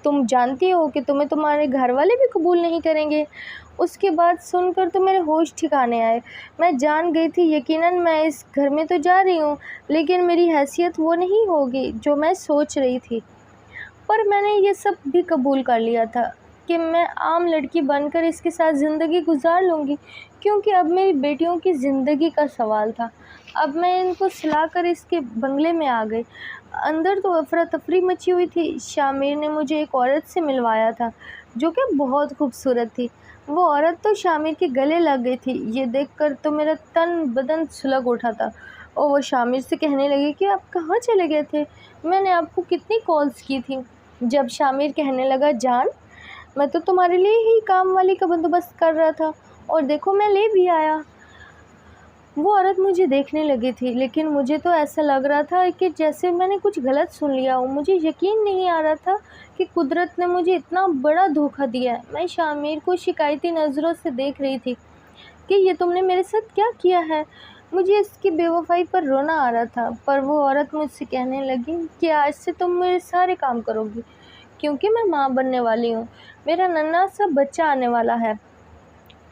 تم جانتی ہو کہ تمہیں تمہارے گھر والے بھی قبول نہیں کریں گے. اس کے بعد سن کر تو میرے ہوش ٹھکانے آئے. میں جان گئی تھی یقیناً میں اس گھر میں تو جا رہی ہوں، لیکن میری حیثیت وہ نہیں ہوگی جو میں سوچ رہی تھی. پر میں نے یہ سب بھی قبول کر لیا تھا کہ میں عام لڑکی بن کر اس کے ساتھ زندگی گزار لوں گی، کیونکہ اب میری بیٹیوں کی زندگی کا سوال تھا. اب میں ان کو سلا کر اس کے بنگلے میں آ گئی. اندر تو افراتفری مچی ہوئی تھی. شامر نے مجھے ایک عورت سے ملوایا تھا جو کہ بہت خوبصورت تھی. وہ عورت تو شامر کے گلے لگ گئی تھی. یہ دیکھ کر تو میرا تن بدن سلگ اٹھا تھا اور وہ شامر سے کہنے لگی کہ آپ کہاں چلے گئے تھے، میں نے آپ کو کتنی کالز کی تھی. جب شامر کہنے لگا، جان میں تو تمہارے لیے ہی کام والی کا بندوبست کر رہا تھا اور دیکھو میں لے بھی آیا. وہ عورت مجھے دیکھنے لگی تھی لیکن مجھے تو ایسا لگ رہا تھا کہ جیسے میں نے کچھ غلط سن لیا ہو. مجھے یقین نہیں آ رہا تھا کہ قدرت نے مجھے اتنا بڑا دھوکہ دیا ہے. میں شامر کو شکایتی نظروں سے دیکھ رہی تھی کہ یہ تم نے میرے ساتھ کیا کیا ہے. مجھے اس کی بے وفائی پر رونا آ رہا تھا. پر وہ عورت مجھ سے کہنے لگی کہ آج سے تم میرے سارے کام کرو گی کیونکہ میں ماں بننے والی ہوں، میرا ننھا سا بچہ آنے والا ہے،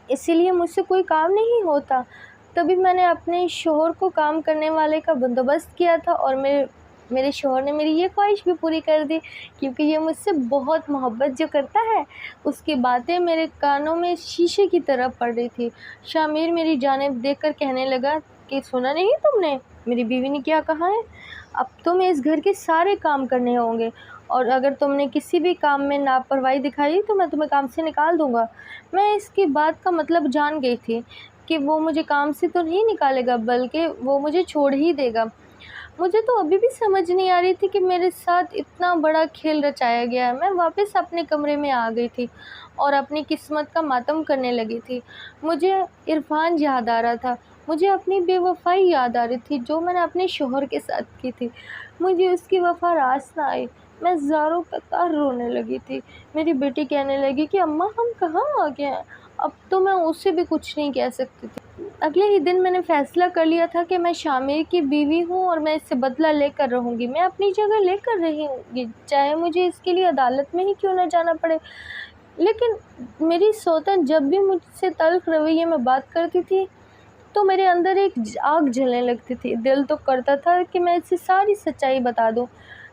اسی لیے مجھ سے کوئی کام نہیں ہوتا۔ تبھی میں نے اپنے شوہر کو کام کرنے والے کا بندوبست کیا تھا، اور میرے شوہر نے میری یہ خواہش بھی پوری کر دی، کیونکہ یہ مجھ سے بہت محبت جو کرتا ہے۔ اس کی باتیں میرے کانوں میں شیشے کی طرح پڑ رہی تھی۔ شامر میری جانب دیکھ کر کہنے لگا کہ سنا نہیں تم نے میری بیوی نے کیا کہا ہے؟ اب تمہیں اس گھر کے سارے کام کرنے ہوں گے، اور اگر تم نے کسی بھی کام میں لاپرواہی دکھائی تو میں تمہیں کام سے نکال دوں گا۔ میں اس کی بات کا مطلب جان گئی تھی کہ وہ مجھے کام سے تو نہیں نکالے گا، بلکہ وہ مجھے چھوڑ ہی دے گا۔ مجھے تو ابھی بھی سمجھ نہیں آ رہی تھی کہ میرے ساتھ اتنا بڑا کھیل رچایا گیا ہے۔ میں واپس اپنے کمرے میں آ گئی تھی اور اپنی قسمت کا ماتم کرنے لگی تھی۔ مجھے عرفان یاد آ رہا تھا، مجھے اپنی بے وفائی یاد آ رہی تھی جو میں نے اپنے شوہر کے ساتھ کی تھی۔ مجھے اس کی وفا راس نہ آئی، میں زاروں قطار رونے لگی تھی۔ میری بیٹی کہنے لگی کہ اماں ہم کہاں آ گئے ہیں، اب تو میں اسے بھی کچھ نہیں کہہ سکتی تھی۔ اگلے ہی دن میں نے فیصلہ کر لیا تھا کہ میں شامر کی بیوی ہوں اور میں اس سے بدلہ لے کر رہوں گی۔ میں اپنی جگہ لے کر رہی ہوں گی، چاہے مجھے اس کے لیے عدالت میں ہی کیوں نہ جانا پڑے۔ لیکن میری سوتن جب بھی مجھ سے تلخ رویے میں بات کرتی تھی تو میرے اندر ایک آگ جلنے لگتی تھی۔ دل تو کرتا تھا کہ میں اسے ساری سچائی بتا دوں۔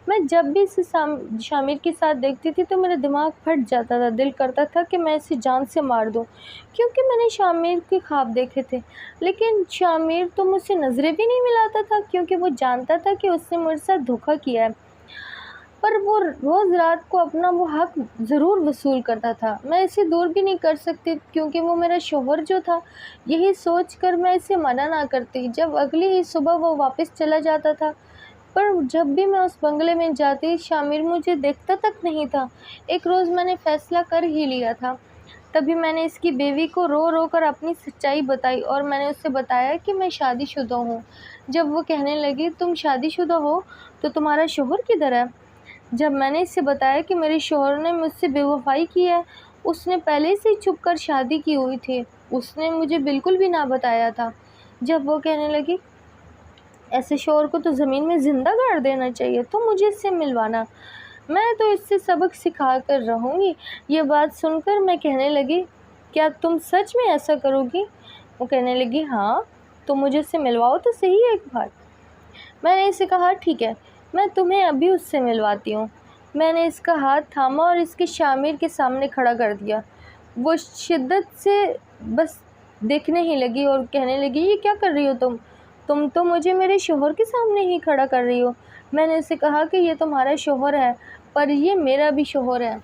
میں جب بھی اسے شامر کے ساتھ دیکھتی تھی تو میرا دماغ پھٹ جاتا تھا، دل کرتا تھا کہ میں اسے جان سے مار دوں، کیونکہ میں نے شامر کے خواب دیکھے تھے۔ لیکن شامر تو مجھ سے نظریں بھی نہیں ملاتا تھا، کیونکہ وہ جانتا تھا کہ اس نے میرے ساتھ دھوکہ کیا ہے، پر وہ روز رات کو اپنا وہ حق ضرور وصول کرتا تھا۔ میں اسے دور بھی نہیں کر سکتی کیونکہ وہ میرا شوہر جو تھا۔ یہی سوچ کر میں اسے منع نہ کرتی جب اگلی ہی صبح وہ واپس چلا جاتا تھا، پر جب بھی میں اس بنگلے میں جاتی شامر مجھے دیکھتا تک نہیں تھا۔ ایک روز میں نے فیصلہ کر ہی لیا تھا، تبھی میں نے اس کی بیوی کو رو رو کر اپنی سچائی بتائی، اور میں نے اسے بتایا کہ میں شادی شدہ ہوں۔ جب وہ کہنے لگی تم شادی شدہ ہو تو تمہارا شوہر کدھر ہے؟ جب میں نے اسے بتایا کہ میرے شوہر نے مجھ سے بے وفائی کی ہے، اس نے پہلے سے چھپ کر شادی کی ہوئی تھی، اس نے مجھے بالکل بھی نہ بتایا تھا۔ جب وہ کہنے لگی ایسے شوہر کو تو زمین میں زندہ گاڑ دینا چاہیے، تو مجھے اس سے ملوانا، میں تو اس سے سبق سکھا کر رہوں گی۔ یہ بات سن کر میں کہنے لگی کیا تم سچ میں ایسا کرو گی؟ وہ کہنے لگی ہاں، تو مجھے اس سے ملواؤ تو صحیح ایک بار۔ میں نے اسے کہا ٹھیک ہے، میں تمہیں ابھی اس سے ملواتی ہوں۔ میں نے اس کا ہاتھ تھاما اور اس کے شامر کے سامنے کھڑا کر دیا۔ وہ شدت سے بس دیکھنے ہی لگی اور کہنے لگی یہ کیا کر رہی ہو تم تو مجھے میرے شوہر کے سامنے ہی کھڑا کر رہی ہو۔ میں نے اسے کہا کہ یہ تمہارا شوہر ہے، پر یہ میرا بھی شوہر ہے،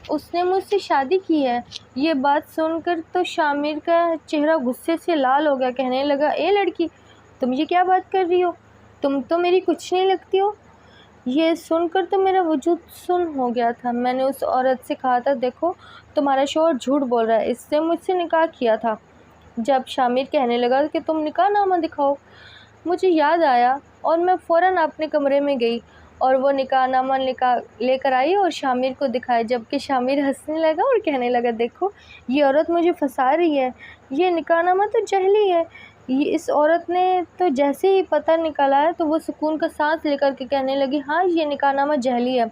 اس نے مجھ سے شادی کی ہے۔ یہ بات سن کر تو شامر کا چہرہ غصے سے لال ہو گیا، کہنے لگا اے لڑکی، تم یہ کیا بات کر رہی ہو، تم تو میری کچھ نہیں لگتی ہو۔ یہ سن کر تو میرا وجود سن ہو گیا تھا۔ میں نے اس عورت سے کہا تھا دیکھو تمہارا شوہر جھوٹ بول رہا ہے، اس نے مجھ سے نکاح کیا تھا۔ جب شامر کہنے لگا کہ تم نکاح نامہ دکھاؤ، مجھے یاد آیا اور میں فوراً اپنے کمرے میں گئی اور وہ نکاح نامہ لے کر آئی اور شامر کو دکھایا، جبکہ شامر ہنسنے لگا اور کہنے لگا دیکھو یہ عورت مجھے پھنسا رہی ہے، یہ نکاح نامہ تو جعلی ہے۔ اس عورت نے تو جیسے ہی پتہ نکالا ہے تو وہ سکون کا سانس لے کر کے کہنے لگی ہاں یہ نکاح نامہ جعلی ہے۔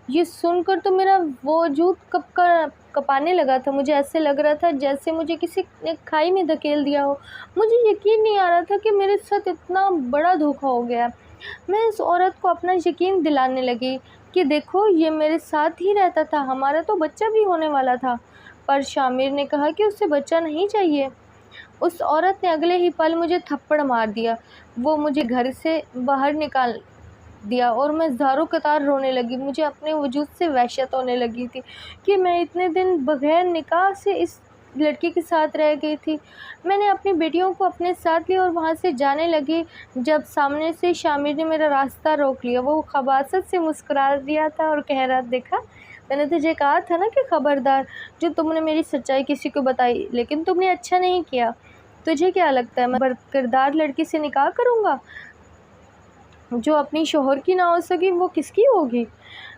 یہ سن کر تو میرا وجود کپانے لگا تھا، مجھے ایسے لگ رہا تھا جیسے مجھے کسی نے کھائی میں دھکیل دیا ہو۔ مجھے یقین نہیں آ رہا تھا کہ میرے ساتھ اتنا بڑا دھوکہ ہو گیا۔ میں اس عورت کو اپنا یقین دلانے لگی کہ دیکھو یہ میرے ساتھ ہی رہتا تھا، ہمارا تو بچہ بھی ہونے والا تھا، پر شامر نے کہا کہ اسے بچہ نہیں چاہیے۔ اس عورت نے اگلے ہی پل مجھے تھپڑ مار دیا، وہ مجھے گھر سے باہر نکال دیا اور میں زاروں قطار رونے لگی۔ مجھے اپنے وجود سے وحشت ہونے لگی تھی کہ میں اتنے دن بغیر نکاح سے اس لڑکی کے ساتھ رہ گئی تھی۔ میں نے اپنی بیٹیوں کو اپنے ساتھ لیا اور وہاں سے جانے لگی جب سامنے سے شامر نے میرا راستہ روک لیا۔ وہ خباثت سے مسکرا دیا تھا اور کہہ رہا دیکھا میں نے تجھے کہا تھا نا کہ خبردار جو تم نے میری سچائی کسی کو بتائی، لیکن تم نے اچھا نہیں کیا۔ تجھے کیا لگتا ہے میں کردار لڑکی سے نکاح کروں گا جو اپنی شوہر کی نہ ہو سکی، وہ کس کی ہوگی؟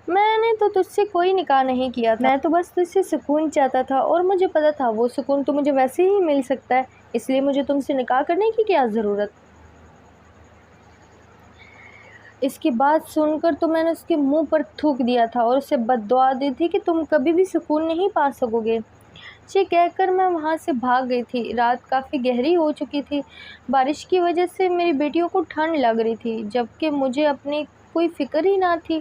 میں نے تو تجھ سے کوئی نکاح نہیں کیا تھا، میں تو بس تجھ سے سکون چاہتا تھا، اور مجھے پتا تھا وہ سکون تو مجھے ویسے ہی مل سکتا ہے، اس لیے مجھے تم سے نکاح کرنے کی کیا ضرورت۔ اس کی بات سن کر تو میں نے اس کے منہ پر تھوک دیا تھا اور اسے بد دعا دی تھی کہ تم کبھی بھی سکون نہیں پا سکو گے۔ یہ کہہ کر میں وہاں سے بھاگ گئی تھی۔ رات کافی گہری ہو چکی تھی۔ بارش کی وجہ سے میری بیٹیوں کو ٹھنڈ لگ رہی تھی، جبکہ مجھے اپنی کوئی فکر ہی نہ تھی۔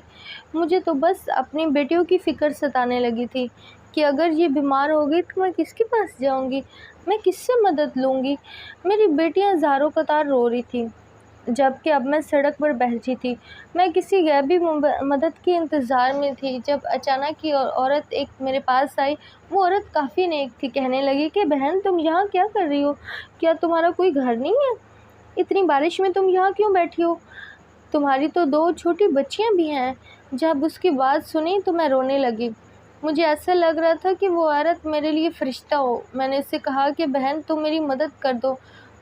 مجھے تو بس اپنی بیٹیوں کی فکر ستانے لگی تھی کہ اگر یہ بیمار ہو گئی تو میں کس کے پاس جاؤں گی، میں کس سے مدد لوں گی۔ میری بیٹیاں زاروں قطار رو رہی تھیں، جبکہ اب میں سڑک پر بیٹھی تھی۔ میں کسی غیبی مدد کے انتظار میں تھی، جب اچانک یہ عورت ایک میرے پاس آئی۔ وہ عورت کافی نیک تھی۔ کہنے لگی کہ بہن، تم یہاں کیا کر رہی ہو؟ کیا تمہارا کوئی گھر نہیں ہے؟ اتنی بارش میں تم یہاں کیوں بیٹھی ہو؟ تمہاری تو 2 چھوٹی بچیاں بھی ہیں۔ جب اس کی بات سنی تو میں رونے لگی۔ مجھے ایسا لگ رہا تھا کہ وہ عورت میرے لیے فرشتہ ہو۔ میں نے اسے کہا کہ بہن، تم میری مدد کر دو،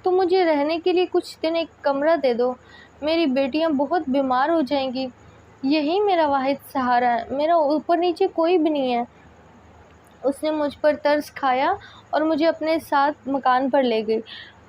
تم مجھے رہنے کے لیے کچھ دن ایک کمرہ دے دو۔ میری بیٹیاں بہت بیمار ہو جائیں گی، یہی میرا واحد سہارا ہے، میرا اوپر نیچے کوئی بھی نہیں ہے۔ اس نے مجھ پر ترس کھایا اور مجھے اپنے ساتھ مکان پر لے گئی۔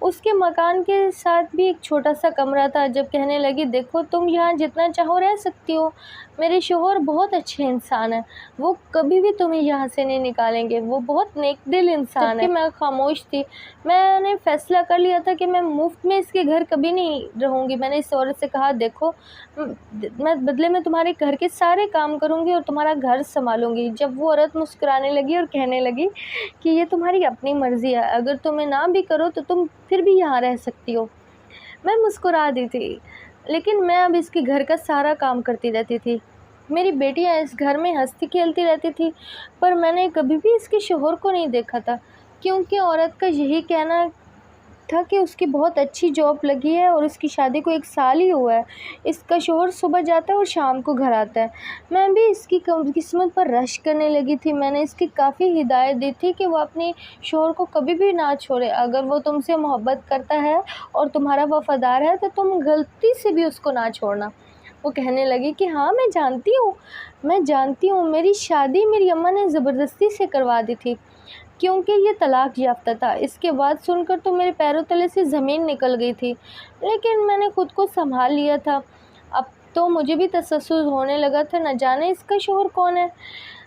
اس کے مکان کے ساتھ بھی ایک چھوٹا سا کمرہ تھا۔ جب کہنے لگی، دیکھو تم یہاں جتنا چاہو رہ سکتی ہو، میرے شوہر بہت اچھے انسان ہیں، وہ کبھی بھی تمہیں یہاں سے نہیں نکالیں گے، وہ بہت نیک دل انسان ہے۔ میں خاموش تھی۔ میں نے فیصلہ کر لیا تھا کہ میں مفت میں اس کے گھر کبھی نہیں رہوں گی۔ میں نے اس عورت سے کہا، دیکھو میں بدلے میں تمہارے گھر کے سارے کام کروں گی اور تمہارا گھر سنبھالوں گی۔ جب وہ عورت مسکرانے لگی اور کہنے لگی کہ یہ تمہاری اپنی مرضی ہے، اگر تمہیں نہ بھی کرو تو تم پھر بھی یہاں رہ سکتی ہو۔ میں مسکرا دی تھی، لیکن میں اب اس کے گھر کا سارا کام کرتی رہتی تھی۔ میری بیٹیاں اس گھر میں ہنستی کھیلتی رہتی تھی، پر میں نے کبھی بھی اس کے شوہر کو نہیں دیکھا تھا، کیونکہ عورت کا یہی کہنا تھا کہ اس کی بہت اچھی جاب لگی ہے اور اس کی شادی کو 1 سال ہی ہوا ہے۔ اس کا شوہر صبح جاتا ہے اور شام کو گھر آتا ہے۔ میں بھی اس کی قسمت پر رشک کرنے لگی تھی۔ میں نے اس کی کافی ہدایت دی تھی کہ وہ اپنے شوہر کو کبھی بھی نہ چھوڑے۔ اگر وہ تم سے محبت کرتا ہے اور تمہارا وفادار ہے تو تم غلطی سے بھی اس کو نہ چھوڑنا۔ وہ کہنے لگی کہ ہاں، میں جانتی ہوں، میری شادی میری اماں نے زبردستی سے کروا دی تھی، کیونکہ یہ طلاق یافتہ تھا۔ اس کے بعد سن کر تو میرے پیروں تلے سے زمین نکل گئی تھی، لیکن میں نے خود کو سنبھال لیا تھا۔ اب تو مجھے بھی تسلسل ہونے لگا تھا، نہ جانے اس کا شوہر کون ہے۔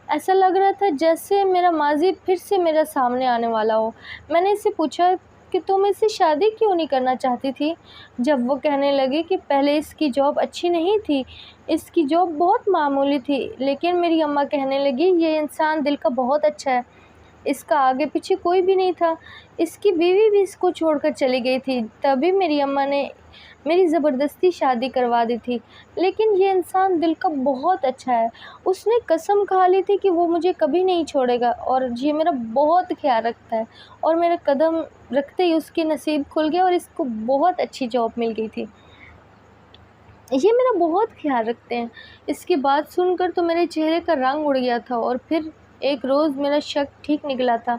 ایسا لگ رہا تھا جیسے میرا ماضی پھر سے میرے سامنے آنے والا ہو۔ میں نے اس سے پوچھا کہ تم اس سے شادی کیوں نہیں کرنا چاہتی تھی؟ جب وہ کہنے لگی کہ پہلے اس کی جاب اچھی نہیں تھی، اس کی جاب بہت معمولی تھی، لیکن میری اماں کہنے لگی یہ انسان دل کا بہت اچھا ہے، اس کا آگے پیچھے کوئی بھی نہیں تھا، اس کی بیوی بھی اس کو چھوڑ کر چلی گئی تھی، تبھی میری اماں نے میری زبردستی شادی کروا دی تھی، لیکن یہ انسان دل کا بہت اچھا ہے، اس نے قسم کھا لی تھی کہ وہ مجھے کبھی نہیں چھوڑے گا اور یہ میرا بہت خیال رکھتا ہے، اور میرا قدم رکھتے ہی اس کے نصیب کھل گیا اور اس کو بہت اچھی جاب مل گئی تھی۔ یہ میرا بہت خیال رکھتے ہیں۔ اس کی بات سن کر تو میرے چہرے کا رنگ اڑ گیا تھا، اور پھر ایک روز میرا شک ٹھیک نکلا تھا۔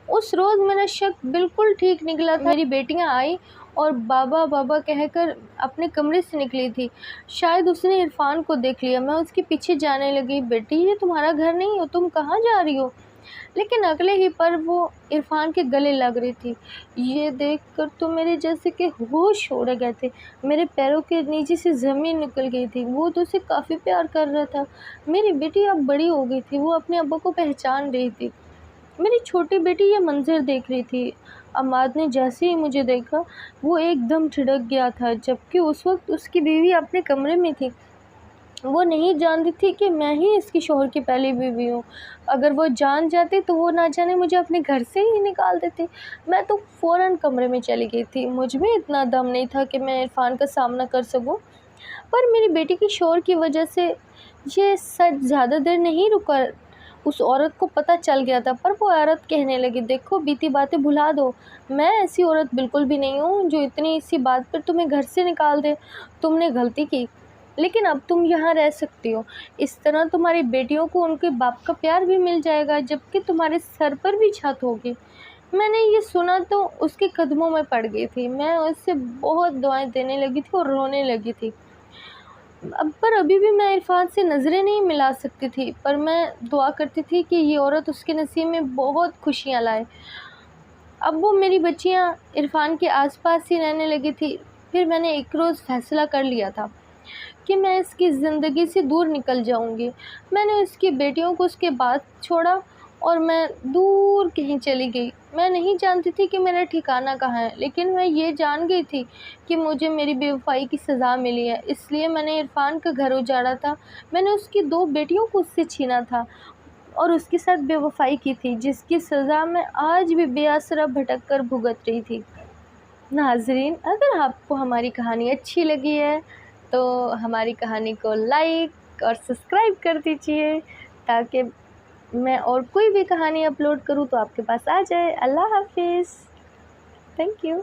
اس روز میرا شک بالکل ٹھیک نکلا تھا۔ میری بیٹیاں آئیں اور بابا بابا کہہ کر اپنے کمرے سے نکلی تھی۔ شاید اس نے عرفان کو دیکھ لیا۔ میں اس کے پیچھے جانے لگی۔ بیٹی، یہ تمہارا گھر نہیں ہو، تم کہاں جا رہی ہو؟ لیکن اگلے ہی پر وہ عرفان کے گلے لگ رہی تھی۔ یہ دیکھ کر تو میرے جیسے کہ ہوش اڑ گئے تھے، میرے پیروں کے نیچے سے زمین نکل گئی تھی۔ وہ تو اسے کافی پیار کر رہا تھا۔ میری بیٹی اب بڑی ہو گئی تھی، وہ اپنے ابا کو پہچان رہی تھی۔ میری چھوٹی بیٹی یہ منظر دیکھ رہی تھی۔ عماد نے جیسے ہی مجھے دیکھا، وہ ایک دم ٹھڑک گیا تھا، جبکہ اس وقت اس کی بیوی اپنے کمرے میں تھی۔ وہ نہیں جانتی تھی کہ میں ہی اس کے شوہر کی پہلی بیوی ہوں۔ اگر وہ جان جاتی تو وہ نہ جانے مجھے اپنے گھر سے ہی نکال دیتی۔ میں تو فوراً کمرے میں چلی گئی تھی۔ مجھ میں اتنا دم نہیں تھا کہ میں عرفان کا سامنا کر سکوں، پر میری بیٹی کے شوہر کی وجہ سے یہ سچ زیادہ دیر نہیں رکا۔ اس عورت کو پتہ چل گیا تھا، پر وہ عورت کہنے لگی، دیکھو بیتی باتیں بھلا دو، میں ایسی عورت بالکل بھی نہیں ہوں جو اتنی سی بات پر تمہیں گھر سے نکال دے۔ تم نے غلطی کی، لیکن اب تم یہاں رہ سکتی ہو۔ اس طرح تمہاری بیٹیوں کو ان کے باپ کا پیار بھی مل جائے گا، جبکہ تمہارے سر پر بھی چھت ہوگی۔ میں نے یہ سنا تو اس کے قدموں میں پڑ گئی تھی۔ میں اس سے بہت دعائیں دینے لگی تھی اور رونے لگی تھی۔ پر ابھی بھی میں عرفان سے نظریں نہیں ملا سکتی تھی، پر میں دعا کرتی تھی کہ یہ عورت اس کے نصیب میں بہت خوشیاں لائے۔ اب وہ میری بچیاں عرفان کے آس پاس ہی رہنے لگی تھی۔ پھر میں نے ایک روز فیصلہ کر لیا تھا کہ میں اس کی زندگی سے دور نکل جاؤں گی۔ میں نے اس کی بیٹیوں کو اس کے بعد چھوڑا اور میں دور کہیں چلی گئی۔ میں نہیں جانتی تھی کہ میرا ٹھکانہ کہاں ہے، لیکن میں یہ جان گئی تھی کہ مجھے میری بے وفائی کی سزا ملی ہے۔ اس لیے میں نے عرفان کا گھر اجاڑا تھا، میں نے اس کی 2 بیٹیوں کو اس سے چھینا تھا اور اس کے ساتھ بے وفائی کی تھی، جس کی سزا میں آج بھی بے آسرا بھٹک کر بھگت رہی تھی۔ ناظرین، اگر آپ کو ہماری کہانی اچھی لگی ہے تو ہماری کہانی کو لائک اور سبسکرائب کر دیجیے تاکہ میں اور کوئی بھی کہانی اپلوڈ کروں تو آپ کے پاس آ جائے۔ اللہ حافظ، تھینک یو۔